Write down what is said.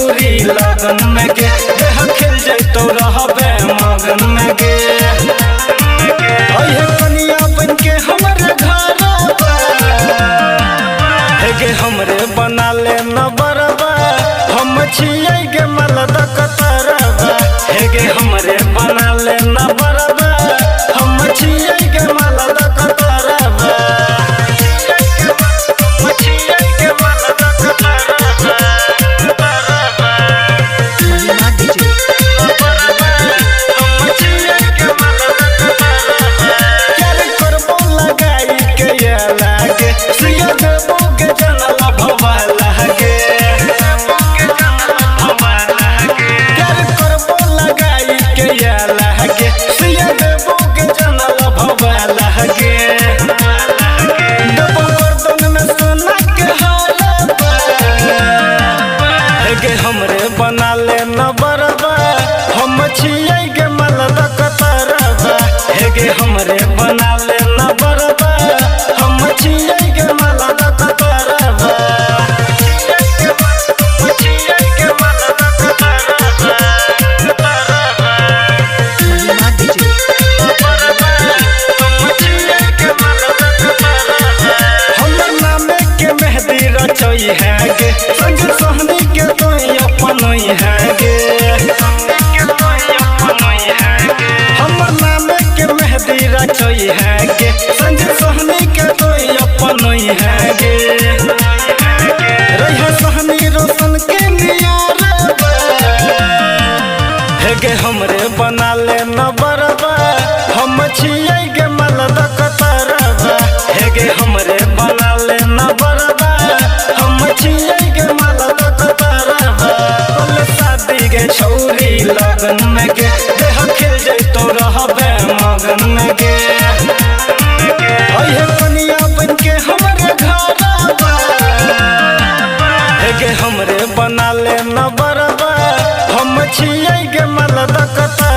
छौरी लगन में गे देह खेल जैतो रहबे मगन में गे अहे कनिया बन के हमरे घरबा हे गे हमरे बना ले न बरबा हम छियै गे मलद कतरबा हे गे हमरे बना ले न बरबा हम छियै गे मलद कतरबा हमरे बना ले न बरबा हम छियै गे मलद कतरबा हे गे हमरे बना ले न बरबा हम छियै गे मलद कतरबा हमर नामे के मेहदी रचई है गे संग सोहनी के अपनोई है गे हमर नामे के मेहदी रचई है गे संग सोहनी के अपनोई है गे रही सोहनी रोशन के नियारबा हे गे हमरे बना ले न बरबा हम छियै गे मलद कतरबा हे गे हमरे बना ले न बरबा हम छियै गे मलद कतरबा गे छौरी लगन में गे देह खेल जैतो रहबे मगन में गे अहे कनिया बन के हमरे घरबा हे गे हमरे बना ले न बरबा हम छियै गे मलद कतरबा।